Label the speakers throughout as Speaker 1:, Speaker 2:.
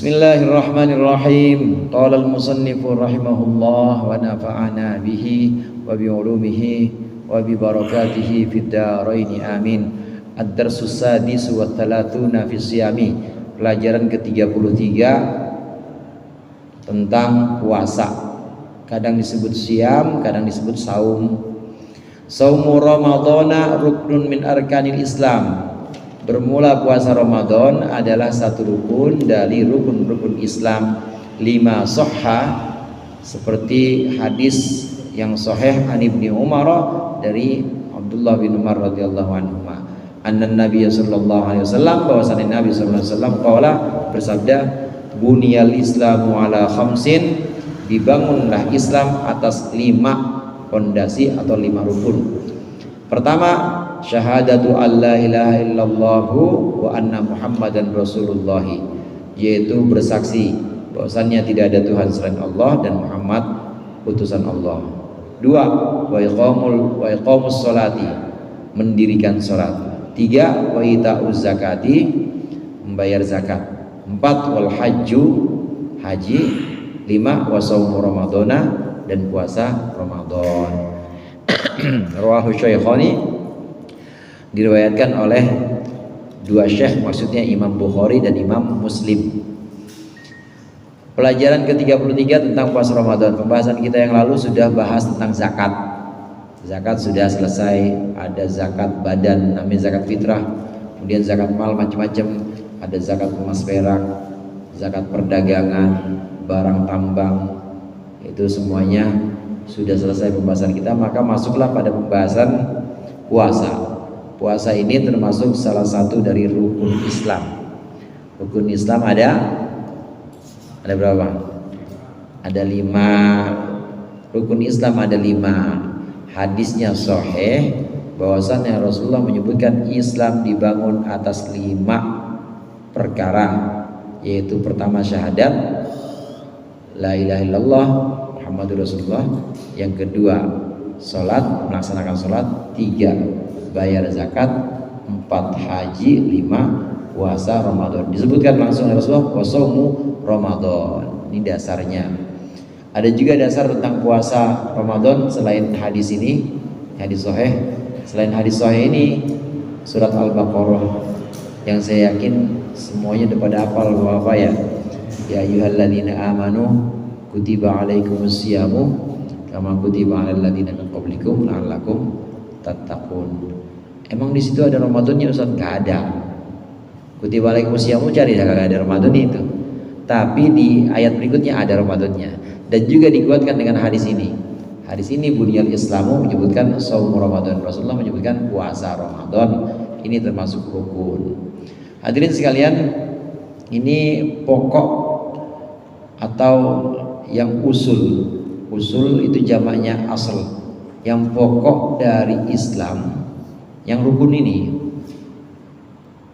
Speaker 1: Bismillahirrahmanirrahim. Qala al-musannifu rahimahullah wa nafa'ana bihi wa bi ulumihi wa bi barakatihi fid dharain amin. Ad-darsus sadis wa thalathuna fi siyami. Pelajaran ke-33 tentang puasa. Kadang disebut siam, kadang disebut saum. Saumu Ramadhana ruknun min arkanil Islam. Bermula puasa Ramadan adalah satu rukun dari rukun-rukun Islam. Lima sahha, seperti hadis yang sahih an Ibnu Umar dari Abdullah bin Umar radhiyallahu anhu. Anna Nabi sallallahu alaihi wasallam, bahwasanya Nabi sallallahu alaihi wasallam qala, bersabda, buniyal Islamu ala khamsin, dibangunlah Islam atas 5 pondasi atau 5 rukun. Pertama, syahadatu alla ilaha illallahu wa anna muhammadan rasulullah, yaitu bersaksi bahwasannya tidak ada Tuhan selain Allah dan Muhammad utusan Allah. 2, wa iqamus sholati, mendirikan salat. 3, wa itauz zakati, membayar zakat. 4, wal hajju, haji. 5, wa shaumu ramadhana, dan puasa Ramadan. Rawahu Syaikhani, diriwayatkan oleh 2 syekh, maksudnya Imam Bukhari dan Imam Muslim. Pelajaran ke-33 tentang puasa Ramadan. Pembahasan kita yang lalu sudah bahas tentang zakat. Zakat sudah selesai. Ada zakat badan, namanya zakat fitrah. Kemudian zakat mal, macam-macam. Ada zakat emas perak, zakat perdagangan, barang tambang. Itu semuanya sudah selesai pembahasan kita. Maka masuklah pada pembahasan puasa. Puasa ini termasuk salah satu dari rukun Islam. Rukun Islam ada berapa? Ada 5. Rukun Islam ada 5. Hadisnya sahih bahwasannya Rasulullah menyebutkan Islam dibangun atas 5 perkara, yaitu pertama syahadat la ilaha illallah Muhammadur Rasulullah. Yang kedua salat, melaksanakan salat. 3, bayar zakat. 4, haji. 5, puasa Ramadan. Disebutkan langsung oleh Rasulullah, wasaumu Ramadan. Ini dasarnya. Ada juga dasar tentang puasa Ramadan selain hadis ini, hadis sahih. Selain hadis sahih ini, surat Al-Baqarah yang saya yakin semuanya udah pada hafal apa ya. Ya ayyuhalladzina amanu kutiba alaikumus syiyamu kama kutiba alal ladzina min qablikum la'allakum tattaqun. Emang di situ ada Ramadannya Ustaz? Enggak ada. Kutiba alaikumus syiyamu, cari enggak ada Ramadan itu. Tapi di ayat berikutnya ada Ramadannya, dan juga dikuatkan dengan hadis ini. Hadis ini bunyal Islamu menyebutkan shaum Ramadan. Rasulullah menyebutkan puasa Ramadan. Ini termasuk rukun. Hadirin sekalian, ini pokok atau yang usul. Usul itu jamaknya asal. Yang pokok dari Islam, yang rukun ini,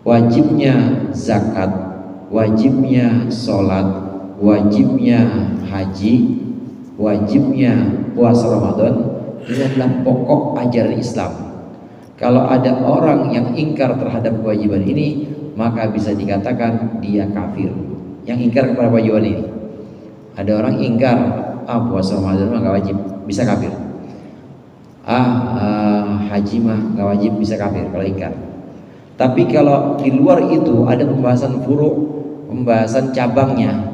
Speaker 1: wajibnya zakat, wajibnya sholat, wajibnya haji, wajibnya puasa Ramadan. Ini adalah pokok ajaran Islam. Kalau ada orang yang ingkar terhadap kewajiban ini, maka bisa dikatakan dia kafir. Yang ingkar kepada kewajiban ini. Ada orang ingkar, puasa Ramadan mah gak wajib, bisa kafir. Haji mah gak wajib, bisa kafir kalau ingkar. Tapi kalau di luar itu ada pembahasan furu', pembahasan cabangnya.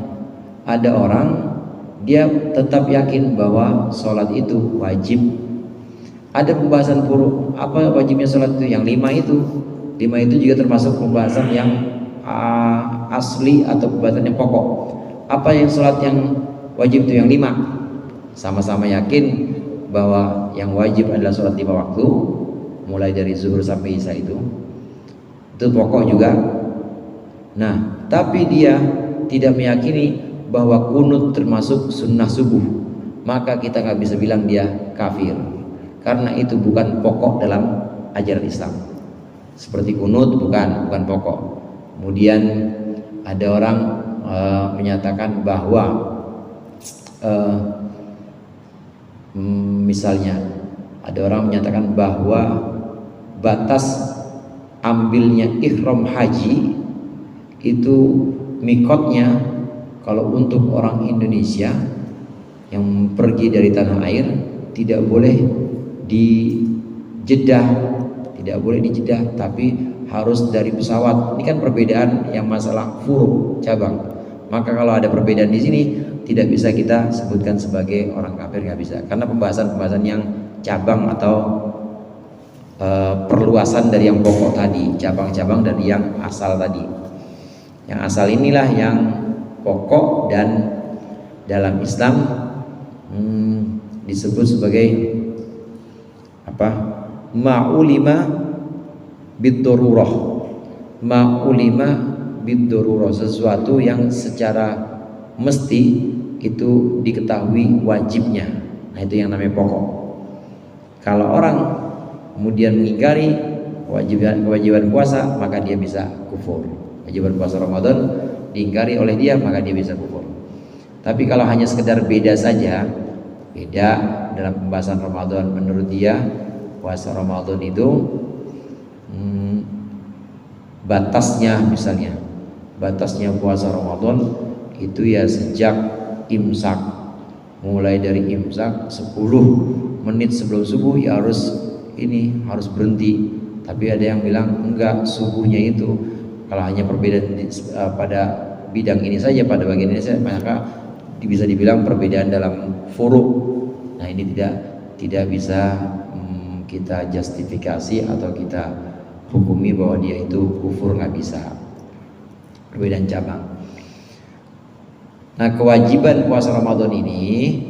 Speaker 1: Ada orang dia tetap yakin bahwa sholat itu wajib. Ada pembahasan furu', apa wajibnya sholat itu? Yang 5 itu. 5 itu juga termasuk pembahasan yang asli atau pembahasan yang pokok. Apa yang sholat yang wajib itu? Yang 5. Sama-sama yakin bahwa yang wajib adalah sholat 5 waktu, mulai dari zuhur sampai isya itu pokok juga. Nah, tapi dia tidak meyakini bahwa kunut termasuk sunnah subuh, maka kita nggak bisa bilang dia kafir, karena itu bukan pokok dalam ajaran Islam. Seperti kunut bukan pokok. Kemudian ada orang menyatakan bahwa misalnya ada orang menyatakan bahwa batas ambilnya ihram haji itu mikotnya Kalau untuk orang Indonesia yang pergi dari tanah air tidak boleh di Jeddah, tapi harus dari pesawat. Ini kan perbedaan yang masalah furu cabang. Maka kalau ada perbedaan di sini tidak bisa kita sebutkan sebagai orang kafir, nggak bisa. Karena pembahasan yang cabang atau perluasan dari yang pokok tadi, cabang-cabang dari yang asal tadi. Yang asal inilah yang pokok dan dalam Islam disebut sebagai apa? Ma'ulima bid-darurah. Ma'ulima bid-darurah, sesuatu yang secara mesti itu diketahui wajibnya. Nah, itu yang namanya pokok. Kalau orang kemudian mengingkari kewajiban puasa, maka dia bisa kufur. Kewajiban puasa Ramadan diingkari oleh dia, maka dia bisa kufur. Tapi kalau hanya sekedar beda saja, beda dalam pembahasan Ramadan, menurut dia puasa Ramadan itu batasnya, misalnya batasnya puasa Ramadan itu ya sejak imsak, mulai dari imsak 10 menit sebelum subuh ya harus berhenti. Tapi ada yang bilang enggak, subuhnya itu kalau hanya perbedaan pada bidang ini saja, pada bagian ini saja, maka bisa dibilang perbedaan dalam furu'. Nah, ini tidak bisa kita justifikasi atau kita hukumi bahwa dia itu kufur, nggak bisa. Perbedaan cabang. Nah, kewajiban puasa Ramadan ini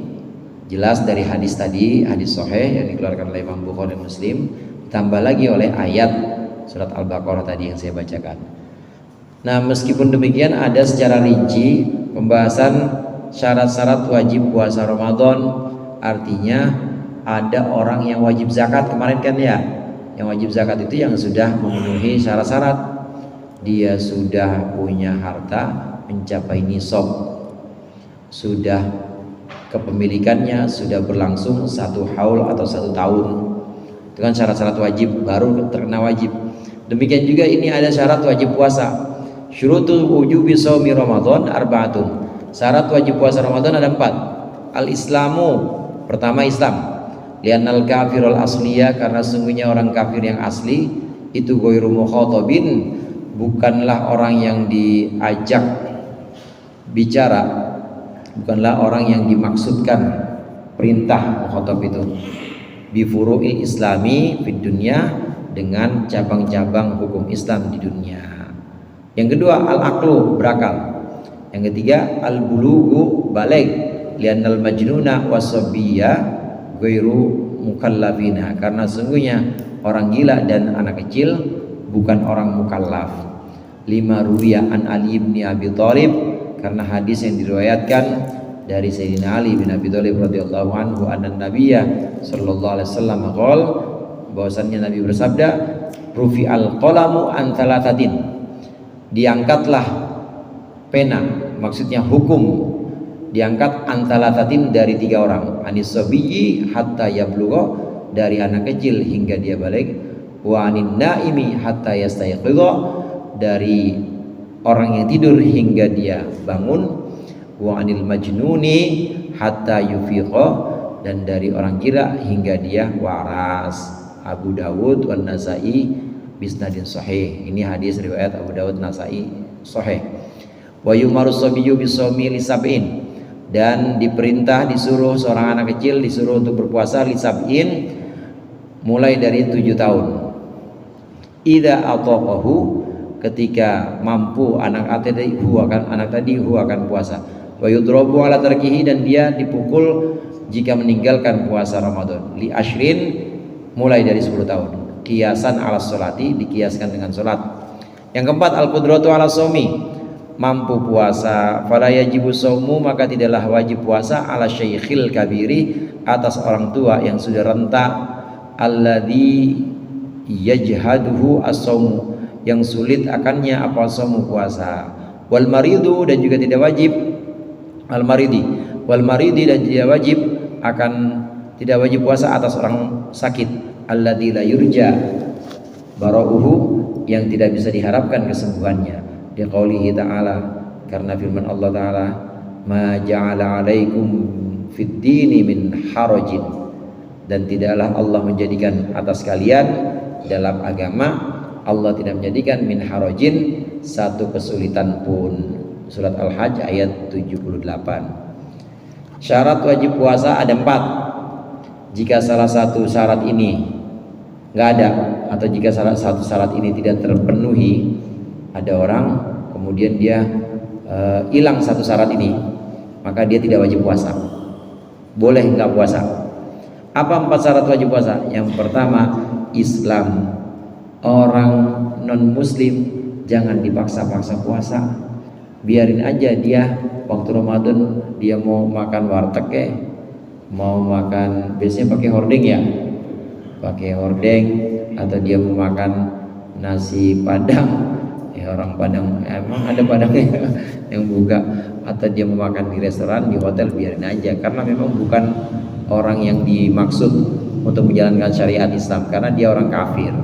Speaker 1: jelas dari hadis tadi, hadis sahih yang dikeluarkan oleh Imam Bukhari dan Muslim, ditambah lagi oleh ayat surat Al-Baqarah tadi yang saya bacakan. Nah, meskipun demikian ada secara rinci pembahasan syarat-syarat wajib puasa Ramadan. Artinya ada orang yang wajib zakat kemarin kan ya. Yang wajib zakat itu yang sudah memenuhi syarat-syarat. Dia sudah punya harta mencapai nisab, sudah kepemilikannya sudah berlangsung 1 haul atau 1 tahun. Itu kan syarat-syarat wajib, baru terkena wajib. Demikian juga ini ada syarat wajib puasa. Syurutul wujubi shaumi Ramadan arba'atun. Syarat wajib puasa Ramadan ada 4. Al-Islamu, pertama Islam. Li'annal kafirul asliya, karena sungguhnya orang kafir yang asli itu ghairu mukhatabin, bukanlah orang yang diajak bicara, bukanlah orang yang dimaksudkan perintah mukhatab itu. Bi furu'il islami fid dunya, dengan cabang-cabang hukum Islam di dunia. Yang kedua al-aqlu, berakal. Yang ketiga al-bulughu, balik. Li'annal majnuna wasabiyya ghairu mukallafina, karena sungguhnya orang gila dan anak kecil bukan orang mukallaf. 5 ruwiya an Ali bin Abi Thalib, karena hadis yang diriwayatkan dari Sayyidina Ali bin Abi Thalib radhiyallahu anhu anna nabiyya sallallahu alaihi wasallam qol, bahwasannya Nabi bersabda, rufi al-qalamu an thalathatin, diangkatlah pena, maksudnya hukum diangkat antalatatin dari 3 orang, anis sabiyyi hatta yablugha, dari anak kecil hingga dia balik, wa anin naimi hatta yastayqidha, dari orang yang tidur hingga dia bangun, wa anil majnuni hatta yufiqa, dan dari orang gila hingga dia waras. Abu Dawud wan Nasai bisnadin sahih. Ini hadis riwayat Abu Dawud, Nasai, sahih. Wa yumaru sabiyyu bisawmi lisab'in, dan diperintah, disuruh seorang anak kecil disuruh untuk berpuasa lisab'in, mulai dari 7 tahun. Idza ataqahu, ketika mampu anak tadi akan puasa. Wa yudrabu ala tarkihi, dan dia dipukul jika meninggalkan puasa Ramadan. Li ashrin, mulai dari 10 tahun. Kiasan ala sholati, dikiaskan dengan sholat. Yang keempat al-qudratu ala shaumi, mampu puasa. Fala yajibu shaumu, maka tidaklah wajib puasa ala syaikhil kabiri, atas orang tua yang sudah renta, alladzi yajhaduhu as-shaumu, yang sulit akannya apa shaumu, puasa. Wal maridu, dan juga tidak wajib al maridi, wal maridi, dan tidak wajib puasa atas orang sakit, alladzi la yurja bara'uhu, yang tidak bisa diharapkan kesembuhannya. Di qaulihi ta'ala, karena firman Allah Ta'ala, ma ja'ala alaikum fid dini min harajin, dan tidaklah Allah menjadikan atas kalian dalam agama, Allah tidak menjadikan min harajin satu kesulitan pun. Surat Al-Hajj ayat 78. Syarat wajib puasa ada 4. Jika salah satu syarat ini nggak ada, atau jika salah satu syarat ini tidak terpenuhi, ada orang kemudian dia hilang satu syarat ini, maka dia tidak wajib puasa, boleh nggak puasa. Apa 4 syarat wajib puasa? Yang pertama, Islam. Orang non muslim jangan dipaksa-paksa puasa, biarin aja dia waktu Ramadan dia mau makan warteg mau makan, biasanya pakai hordeng ya, pakai hordeng, atau dia mau makan nasi padang, orang Padang emang ada Padangnya yang buka, atau dia mau makan di restoran, di hotel, biarin aja, karena memang bukan orang yang dimaksud untuk menjalankan syariat Islam, karena dia orang kafir.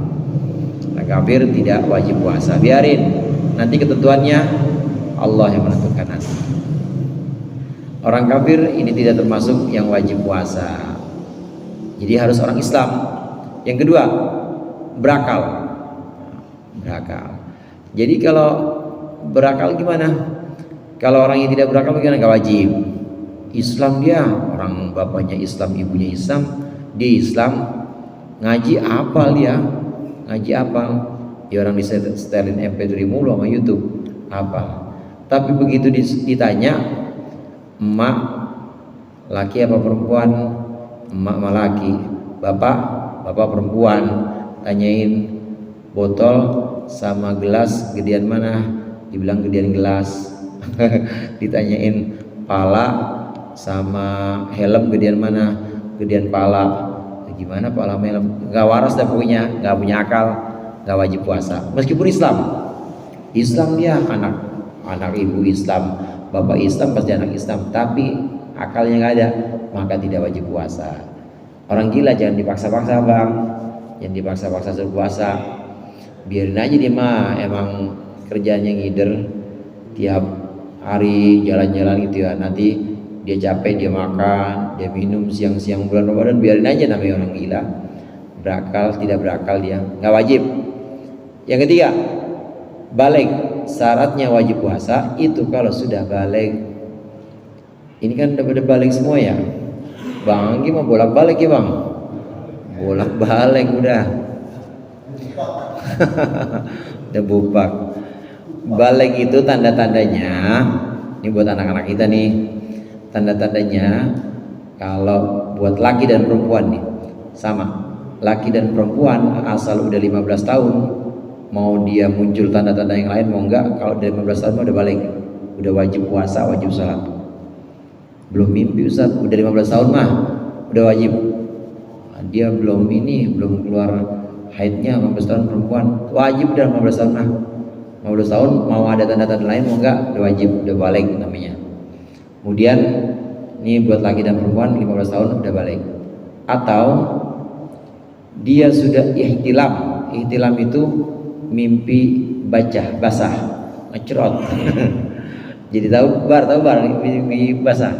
Speaker 1: Nah, kafir tidak wajib puasa, biarin, nanti ketentuannya Allah yang menentukan nanti. Orang kafir ini tidak termasuk yang wajib puasa, jadi harus orang Islam. Yang kedua, berakal. Jadi kalau berakal gimana? Kalau orang yang tidak berakal bagaimana? Gak wajib. Islam dia, orang bapaknya Islam, ibunya Islam, dia Islam, ngaji apal dia, ngaji apal. Ya orang disetelin MP3 mulu sama YouTube, apal. Tapi begitu ditanya, emak laki apa perempuan? Emak sama laki. Bapak perempuan. Tanyain botol sama gelas gedean mana? Dibilang gedean gelas. Ditanyain pala sama helm gedean mana? Gedean pala. Gimana pala sama helm? Gak waras dah pokoknya, gak punya akal, gak wajib puasa. Meskipun Islam dia anak ibu Islam, bapak Islam pasti anak Islam, tapi akalnya gak ada, maka tidak wajib puasa. Orang gila jangan dipaksa-paksa bang, jangan dipaksa-paksa suruh puasa. Biarin aja dia mah emang kerjanya ngider tiap hari jalan-jalan gitu ya, nanti dia capek dia makan, dia minum siang-siang bulan Ramadan, biarin aja, namanya orang gila. Berakal tidak berakal dia, nggak wajib. Yang ketiga, balik. Syaratnya wajib puasa itu kalau sudah balik. Ini kan udah pada balik semua ya, Bang Anggi mau bolak-balik ya bang, bolak-balik udah. Udah bupak. Balik itu tanda-tandanya, ini buat anak-anak kita nih, tanda-tandanya kalau buat laki dan perempuan nih sama. Laki dan perempuan asal udah 15 tahun, mau dia muncul tanda-tanda yang lain mau enggak, kalau udah 15 tahun udah balik, udah wajib puasa, wajib sholat. Belum mimpi Ustaz, udah 15 tahun mah udah wajib. Dia belum keluar haidnya 15 tahun perempuan, wajib udah 15 tahun mah. 15 tahun mau ada tanda-tanda lain mau enggak, udah wajib, udah balik namanya. Kemudian ini buat laki dan perempuan 15 tahun udah balik. Atau dia sudah ihtilam. Ihtilam itu mimpi basah, ngecerot. Jadi tahu bar mimpi basah.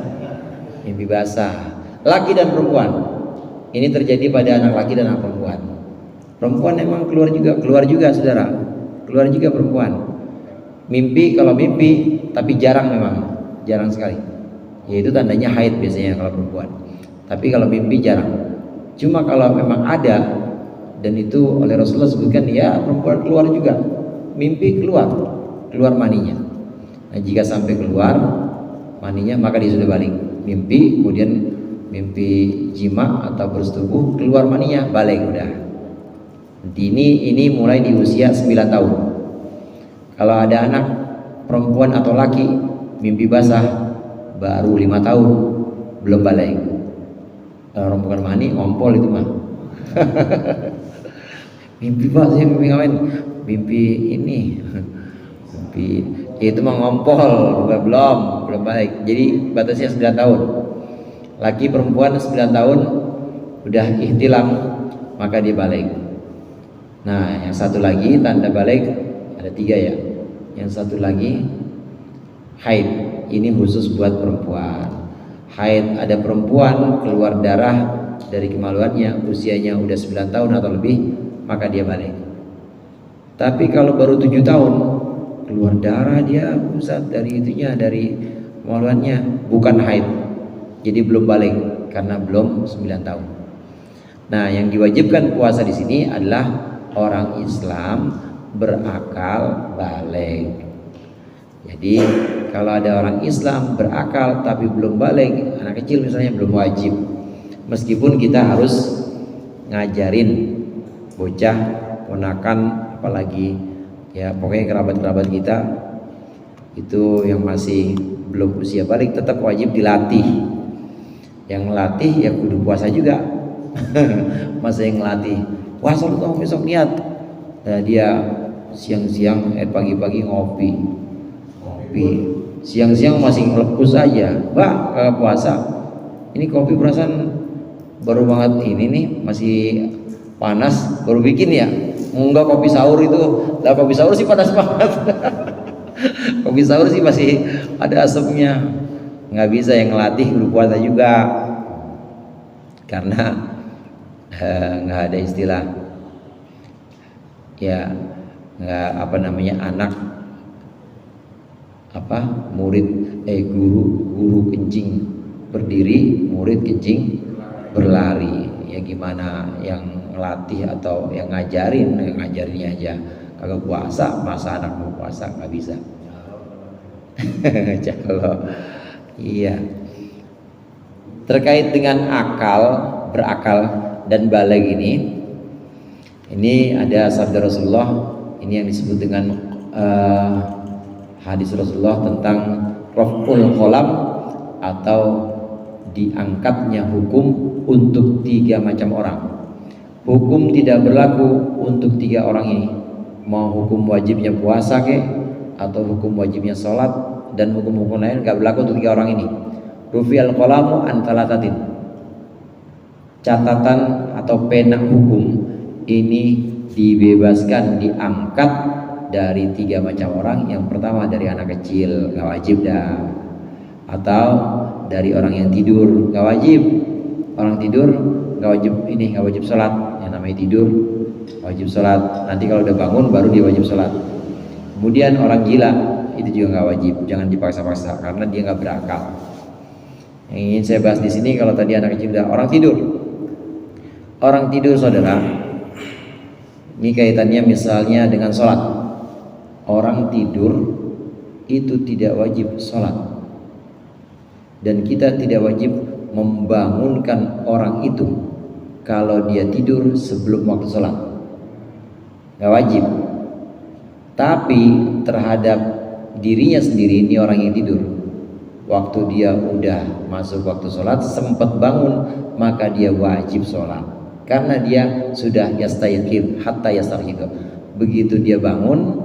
Speaker 1: Mimpi basah. Laki dan perempuan. Ini terjadi pada anak laki dan anak perempuan. Perempuan emang keluar juga saudara. Keluar juga perempuan. Mimpi, kalau mimpi tapi jarang, memang jarang sekali. Yaitu tandanya haid biasanya kalau perempuan. Tapi kalau mimpi jarang. Cuma kalau memang ada, dan itu oleh Rasulullah sebutkan, ya perempuan keluar juga, mimpi keluar maninya. Nah, jika sampai keluar maninya maka dia sudah balik. Mimpi, kemudian mimpi jima atau bersetubuh, keluar maninya, balik udah. Ini mulai di usia 9 tahun. Kalau ada anak perempuan atau laki mimpi basah baru 5 tahun, belum balik. Kalau bukan mani, ngompol itu mah. Mimpi basah, mimpi ngapain? Mimpi ini. Mimpi itu mah ngompol, belum balik. Jadi batasnya 9 tahun. Laki perempuan 9 tahun udah ihtilam, maka dia balik. Nah, yang satu lagi tanda balik ada 3 ya. Yang satu lagi haid. Ini khusus buat perempuan. Haid, ada perempuan keluar darah dari kemaluannya, usianya udah 9 tahun atau lebih, maka dia balik. Tapi kalau baru 7 tahun keluar darah dia Ustaz dari itunya, dari kemaluannya, bukan haid, jadi belum balik karena belum 9 tahun. Nah, yang diwajibkan puasa di sini adalah orang Islam berakal balik. Jadi kalau ada orang Islam berakal tapi belum balik, anak kecil misalnya, belum wajib. Meskipun kita harus ngajarin bocah, ponakan, apalagi ya pokoknya kerabat-kerabat kita itu yang masih belum usia balik, tetap wajib dilatih. Yang ngelatih ya kudu puasa juga. Masa yang ngelatih puasa lu kamu besok niat, nah, dia siang-siang pagi-pagi ngopi, siang-siang masih ngelekus aja, Mbak puasa ini kopi perasaan baru banget ini nih, masih panas, baru bikin ya. Enggak, kopi sahur itu lah, kopi sahur sih panas banget. Kopi sahur sih masih ada asapnya. Nggak bisa, yang ngelatih berpuasa juga, karena nggak ada istilah ya, nggak apa namanya, anak apa murid guru kencing berdiri, murid kencing berlari. Ya gimana yang ngelatih atau yang ngajarinnya aja kagak puasa, masa anak mau puasa? Nggak bisa. Kalau iya, terkait dengan akal, berakal dan baligh ini ada sabda Rasulullah, ini yang disebut dengan hadis Rasulullah tentang raf'ul qalam, atau diangkatnya hukum untuk 3 macam orang. Hukum tidak berlaku untuk 3 orang ini, mau hukum wajibnya puasa atau hukum wajibnya sholat dan hukum-hukum lain nggak berlaku untuk 3 orang ini. Rufi'al qalamu an talatatin, catatan atau pena hukum ini dibebaskan, diangkat dari 3 macam orang. Yang pertama dari anak kecil, nggak wajib dah, atau dari orang yang tidur, nggak wajib. Orang tidur nggak wajib, ini nggak wajib sholat, yang namanya tidur wajib sholat, nanti kalau udah bangun baru dia wajib sholat. Kemudian orang gila itu juga nggak wajib, jangan dipaksa-paksa karena dia nggak berakal. Yang ingin saya bahas di sini, kalau tadi anak kecil, udah orang tidur saudara, ini kaitannya misalnya dengan sholat. Orang tidur itu tidak wajib sholat, dan kita tidak wajib membangunkan orang itu kalau dia tidur sebelum waktu sholat, nggak wajib. Tapi terhadap dirinya sendiri, ini orang yang tidur, waktu dia udah masuk waktu sholat sempat bangun, maka dia wajib sholat, karena dia sudah yastayqidh hatta yastarqidh. Begitu dia bangun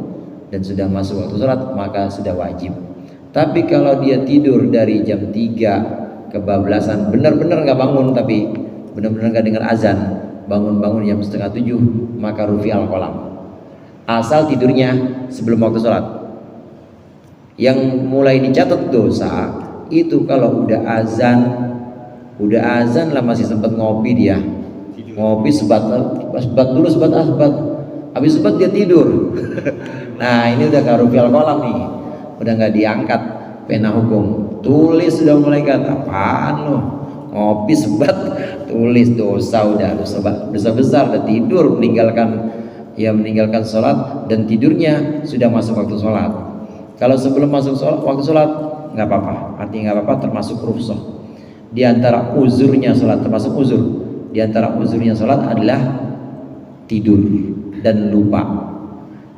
Speaker 1: dan sudah masuk waktu sholat, maka sudah wajib. Tapi kalau dia tidur dari jam 3 kebablasan, benar-benar nggak bangun, tapi benar-benar nggak dengar azan, bangun-bangun jam 6:30, maka rufi'al qalam. Asal tidurnya sebelum waktu sholat. Yang mulai dicatat dosa itu kalau udah azan lah masih sempat ngopi, dia ngopi sebat dulu, habis sebat dia tidur. Nah ini udah rufi'al qalam nih, udah nggak diangkat pena hukum. Tulis sudah malaikat, apaan lo ngopi sebat tulis, dosa, udah dosa besar, udah tidur, meninggalkan sholat, dan tidurnya sudah masuk waktu sholat. Kalau sebelum masuk waktu sholat nggak apa-apa, artinya nggak apa-apa, termasuk rukhsah. Di antara uzurnya sholat, termasuk uzur, di antara uzurnya sholat adalah tidur dan lupa.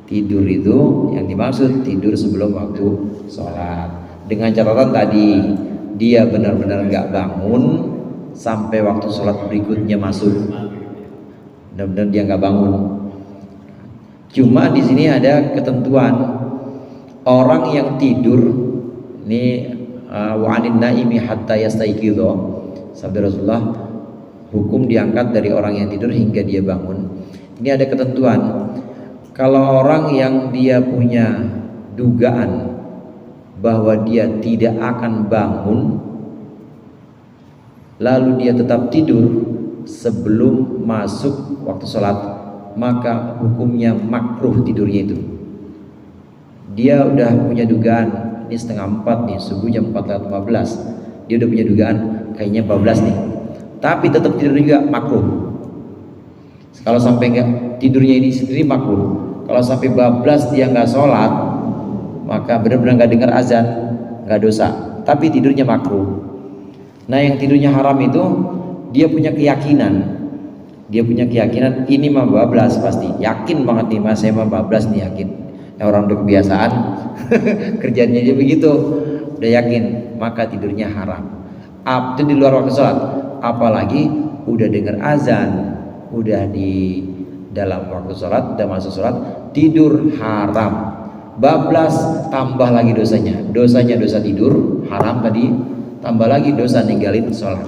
Speaker 1: Tidur itu yang dimaksud tidur sebelum waktu sholat, dengan catatan tadi dia benar-benar nggak bangun sampai waktu sholat berikutnya masuk, benar-benar dia nggak bangun. Cuma di sini ada ketentuan, orang yang tidur ini wa'anin naimi hatta yastaiqidho, sabda Rasulullah, hukum diangkat dari orang yang tidur hingga dia bangun. Ini ada ketentuan, kalau orang yang dia punya dugaan bahwa dia tidak akan bangun, lalu dia tetap tidur sebelum masuk waktu sholat, maka hukumnya makruh tidurnya itu. Dia udah punya dugaan, ini setengah 4 nih, subuh jam 4:15, dia udah punya dugaan kayaknya 14 nih, tapi tetap tidur juga makruh. Kalau sampai nggak tidurnya ini sendiri makruh, kalau sampai 12 dia nggak sholat, maka benar-benar nggak dengar azan, nggak dosa, tapi tidurnya makruh. Nah, yang tidurnya haram itu dia punya keyakinan ini mah 12 pasti, yakin banget nih mas, saya mah 12 nih, yakin. Nah, orang udah kebiasaan kerjanya aja begitu, udah yakin, maka tidurnya haram. Itu di luar waktu sholat, apalagi udah dengar azan, udah di dalam waktu sholat, udah masuk sholat, tidur haram. Bablas tambah lagi dosanya dosa tidur haram tadi, tambah lagi dosa ninggalin sholat.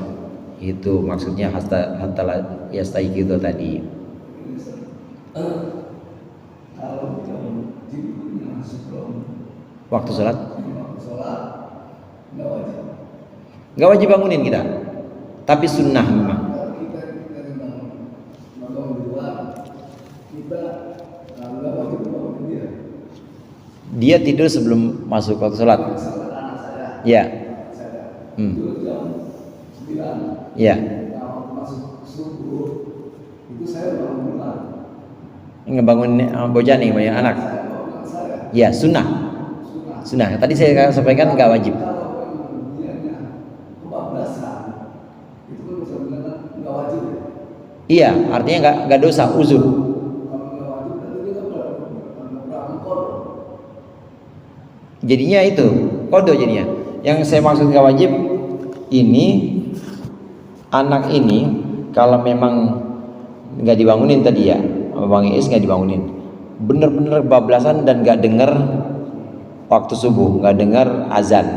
Speaker 1: Itu maksudnya hatta yastaiqidho tadi. Waktu sholat nggak wajib bangunin kita, tapi sunnah memang. Dia tidur sebelum masuk waktu sholat. Ya. Ya. Ngebangun bocah nih, banyak anak. Ya, sunnah. Tadi saya sampaikan nggak wajib. Iya, artinya nggak dosa, uzur. Jadinya itu kodo jadinya. Yang saya maksud nggak wajib ini, anak ini kalau memang nggak dibangunin tadi ya, Bang Iis nggak dibangunin, bener-bener bablasan dan nggak dengar waktu subuh, nggak dengar azan.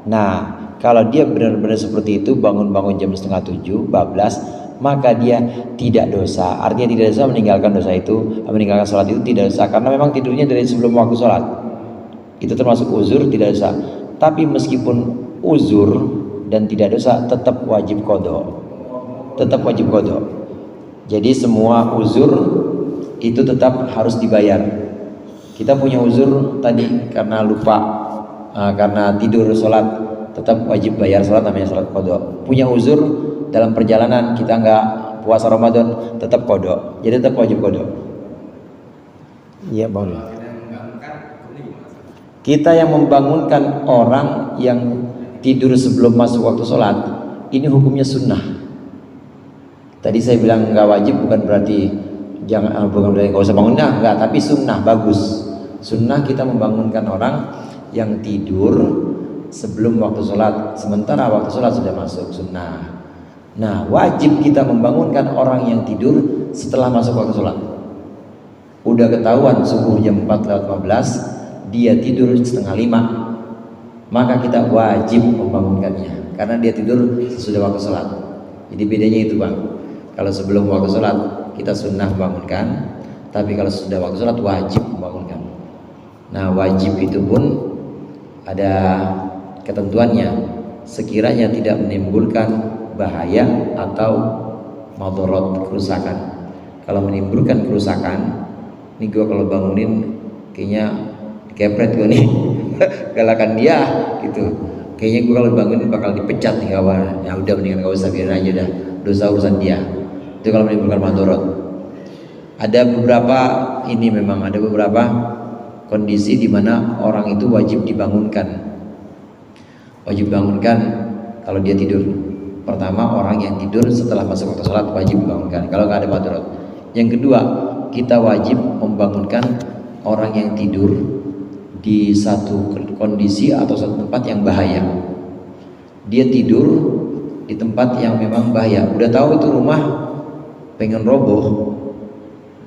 Speaker 1: Nah, kalau dia benar-benar seperti itu, bangun jam 6:30 bablas, maka dia tidak dosa. Artinya tidak dosa meninggalkan sholat itu tidak dosa, karena memang tidurnya dari sebelum waktu sholat. Itu termasuk uzur, tidak dosa. Tapi meskipun uzur dan tidak dosa, tetap wajib qadha. Jadi semua uzur itu tetap harus dibayar. Kita punya uzur tadi karena lupa, karena tidur sholat, tetap wajib bayar sholat, namanya sholat qadha. Punya uzur dalam perjalanan, kita nggak puasa Ramadan, tetap qadha. Jadi tetap wajib qadha. Iya, boleh. Kita yang membangunkan orang yang tidur sebelum masuk waktu sholat, ini hukumnya sunnah. Tadi saya bilang nggak wajib, bukan berarti nggak usah bangun, nggak, tapi sunnah, bagus. Sunnah kita membangunkan orang yang tidur sebelum waktu sholat, sementara waktu sholat sudah masuk, sunnah. Nah, wajib kita membangunkan orang yang tidur setelah masuk waktu sholat. Udah ketahuan subuh jam 4:15, dia tidur 4:30, maka kita wajib membangunkannya karena dia tidur sesudah waktu sholat. Jadi bedanya itu bang, kalau sebelum waktu sholat kita sunnah membangunkan, tapi kalau sudah waktu sholat wajib membangunkan. Nah, wajib itu pun ada ketentuannya, sekiranya tidak menimbulkan bahaya atau madharat, kerusakan. Kalau menimbulkan kerusakan, ini gua kalau bangunin kayaknya kepret gue nih galakan dia gitu, kayaknya gue kalau bangunin bakal dipecat nih kawan. Ya udah, mendingan gak usah, biarin aja dah, dosa urusan dia. Itu kalau menimbulkan madharat. Ada beberapa kondisi di mana orang itu wajib dibangunkan. Kalau dia tidur. Pertama, orang yang tidur setelah masuk waktu sholat wajib dibangunkan kalau nggak ada madharat. Yang kedua, kita wajib membangunkan orang yang tidur di satu kondisi atau satu tempat yang bahaya. Dia tidur di tempat yang memang bahaya, udah tahu itu rumah pengen roboh,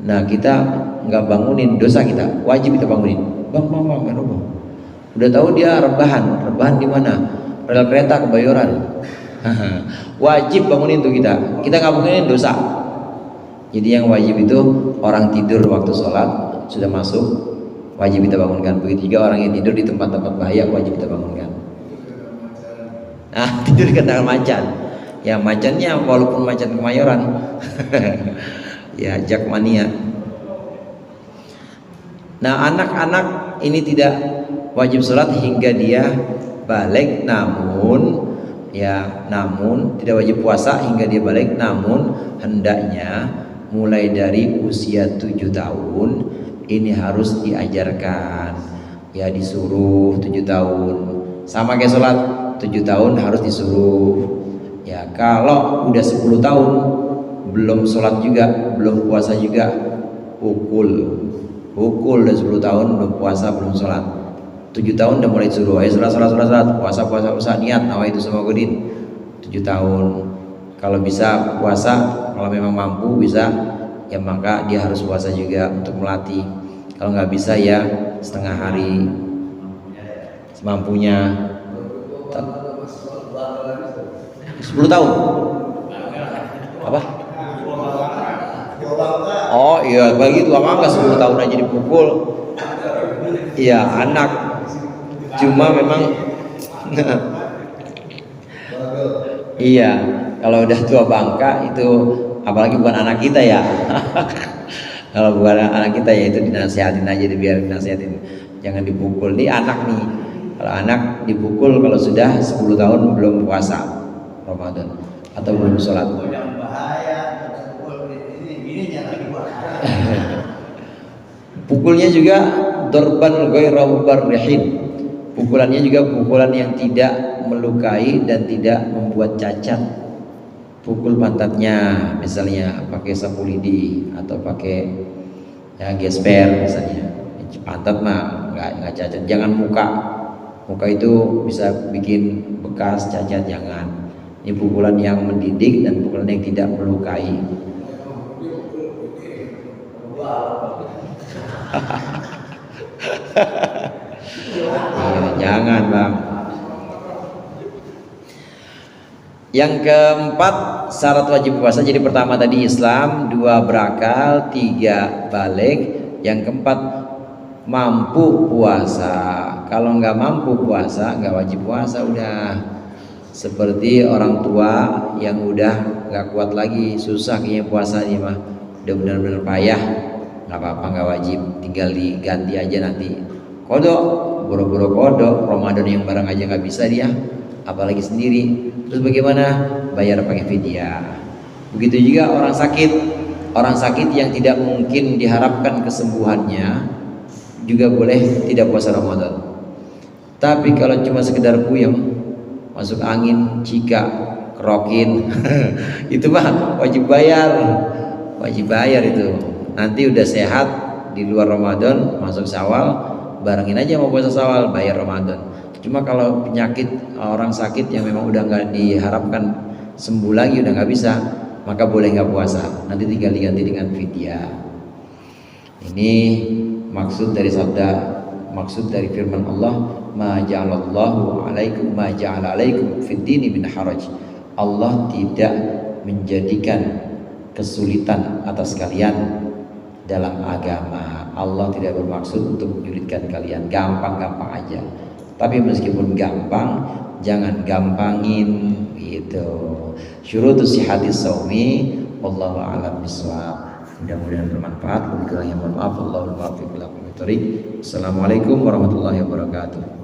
Speaker 1: nah kita nggak bangunin, dosa kita, wajib kita bangunin. Bang pengen roboh. Udah tahu dia rebahan di mana? Rel kereta Kebayoran. Wajib bangunin tuh kita nggak bangunin, dosa. Jadi yang wajib itu orang tidur waktu sholat sudah masuk, wajib kita bangunkan. Begitu juga orang yang tidur di tempat-tempat bahaya wajib kita bangunkan. Nah, tidur di kendaraan macan. Ya macannya walaupun macan Kemayoran. Ya Jakmania. Nah, anak-anak ini tidak wajib sholat hingga dia balik, namun tidak wajib puasa hingga dia balik, namun hendaknya mulai dari usia 7 tahun ini harus diajarkan, ya disuruh 7 tahun sama kayak sholat, 7 tahun harus disuruh. Ya kalau udah 10 tahun belum sholat juga, belum puasa juga, pukul udah 10 tahun belum puasa belum sholat, 7 tahun udah mulai disuruh, ayo sholat, puasa usaha niat nawa itu semua godin. 7 tahun kalau bisa puasa, kalau memang mampu bisa ya maka dia harus puasa juga untuk melatih. Kalau nggak bisa ya setengah hari semampunya. 10 tahun apa? Oh iya, bagi tua mangga 10 tahun aja dipukul. Iya anak, cuma memang iya kalau udah tua bangka itu, apalagi bukan anak kita ya. Kalau bukan anak kita ya itu dinasihatin aja, dibiarin dinasihatin, jangan dipukul. Ini anak nih, kalau anak dipukul kalau sudah 10 tahun belum puasa Ramadan atau belum sholat. Pukulnya juga dorban ghairu mubarrihin. Pukulannya juga pukulan yang tidak melukai dan tidak membuat cacat. Pukul pantatnya misalnya pakai sapu lidi atau pakai ya gesper misalnya. Pantat mah nggak cacat. Jangan muka itu bisa bikin bekas cacat, jangan. Ini pukulan yang mendidik dan pukulan yang tidak melukai. Ya, jangan bang. Yang keempat syarat wajib puasa. Jadi pertama tadi Islam, 2 berakal, 3 balik. Yang keempat mampu puasa. Kalau nggak mampu puasa nggak wajib puasa udah. Seperti orang tua yang udah nggak kuat lagi, susah kayaknya puasa nih mah, udah benar-benar payah, nggak apa-apa, nggak wajib, tinggal diganti aja nanti. Kodok, boro-boro kodok, Ramadan yang bareng aja nggak bisa dia, apalagi sendiri. Terus bagaimana? Bayar pakai fidyah. Begitu juga orang sakit yang tidak mungkin diharapkan kesembuhannya juga boleh tidak puasa Ramadan. Tapi kalau cuma sekedar puyeng, masuk angin, cika, kerokin, itu mah wajib bayar itu. Nanti udah sehat di luar Ramadan, masuk Syawal, barengin aja mau puasa Syawal, bayar Ramadan. Cuma kalau penyakit orang sakit yang memang udah nggak diharapkan sembuh lagi, udah nggak bisa, maka boleh nggak puasa. Nanti tinggal diganti dengan fidyah. Ini maksud dari firman Allah, ma ja'alallahu alaikum ma ja'ala alaikum fid dini min haraj. Allah tidak menjadikan kesulitan atas kalian dalam agama. Allah tidak bermaksud untuk menyulitkan kalian, gampang-gampang aja. Tapi meskipun gampang, jangan gampangin gitu. Syurutus sihhatis shaumi wallahu a'lam bishawab. Mudah-mudahan bermanfaat. Kurang yang mohon maaf. Allahul muwaffiq ila aqwamit thoriq. Assalamualaikum warahmatullahi wabarakatuh.